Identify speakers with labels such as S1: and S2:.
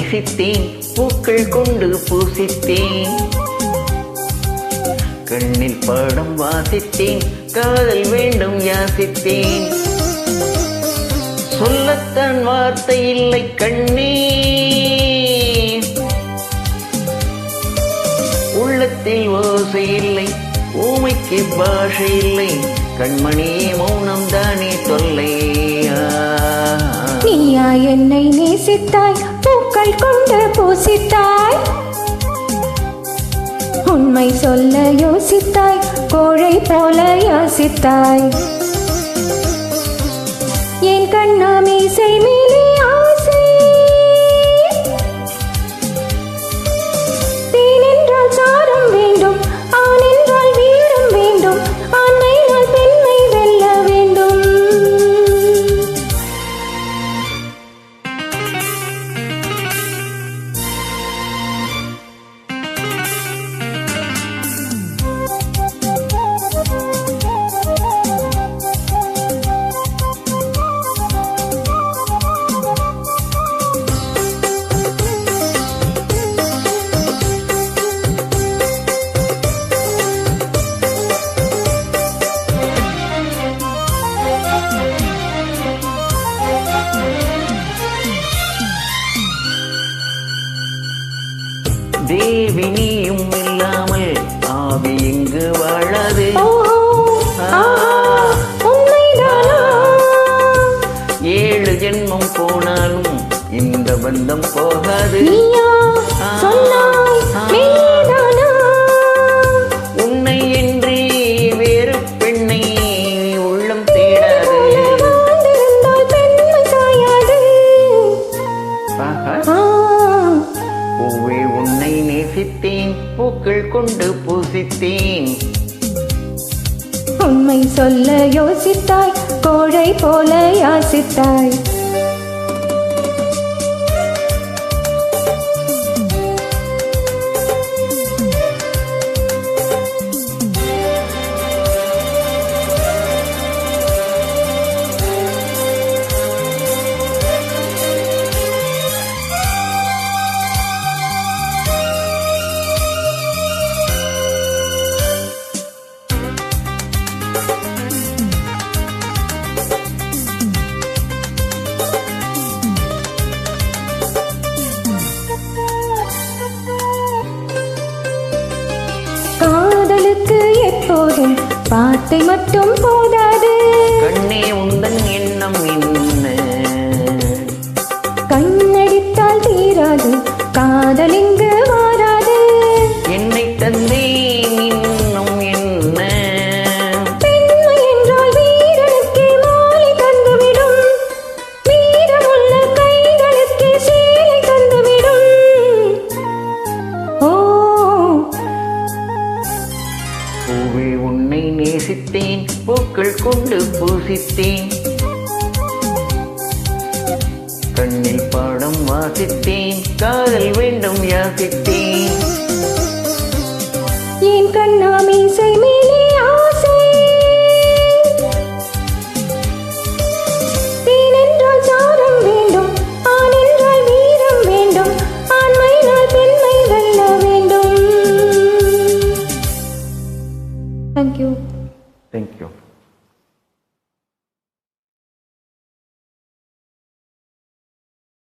S1: நேசித்தேன், பூக்கள் கொண்டு பூசித்தேன். கண்ணில் பாடம் வாசித்தேன், காதல் வேண்டும் யாசித்தேன். சொல்லத்தான் வார்த்தை இல்லை கண்ணே, உள்ளத்தில் ஓசை இல்லை, ஊமைக்கு பாஷை இல்லை. கண்மணியே மௌனம் தானே தொல்லையா.
S2: நீயா என்னை நேசித்தாய், பூக்கள் கொண்டு பூசித்தாய். உண்மை சொல்ல யோசித்தாய், கோழை போல யாசித்தாய். என் கண்ணா மீசை மேலே ஆசை, தேன் என்றால் சாரம் வேண்டும், ஆண் என்றால் வீரம் வேண்டும், ஆண்மையினால் பெண்மை வெல்ல வேண்டும்.
S1: தேவி நீயும் இல்லாமல் ஆவி இங்கு வாழாது. ஏழு ஜென்மம் போனாலும் இந்த பந்தம் போகாது. உன்னை என்று வேறு பெண்ணை உள்ளம் தேடாது. பூவே உன்னை நேசித்தேன், பூக்கள் கொண்டு பூசித்தேன்.
S2: உண்மை சொல்ல யோசித்தாய், கோழை போல யாசித்தாய். காதலுக்கு எப்போதும் வார்த்தை மட்டும் போதாது.
S1: கண்ணே உந்தன் எண்ணம் என்ன?
S2: கண்ணடித்தால் தீராது, காதல் இங்கு மாறாது.
S1: என்னை தந்தேன் இன்னும் என்ன?
S2: பெண்மை என்றால் வீரனுக்கே மாலை தந்துவிடும், வீரமுள்ள கைகளுக்கே சேலை தந்துவிடும். ஓ
S1: பூவே உன்னை நேசித்தேன், பூக்கள் கொண்டு பூசித்தேன். கண்ணில் பாடம் வாசித்தேன், காதல் வேண்டும் யாசித்தேன்.
S2: என் கண்ணா மீசை மேலே ஆசை, தேன் என்றால் சாரம் வேண்டும், ஆண் என்றால் வீரம் வேண்டும், ஆண்மையினால் பெண்மை வெல்ல வேண்டும். Thank you.
S1: Thank you.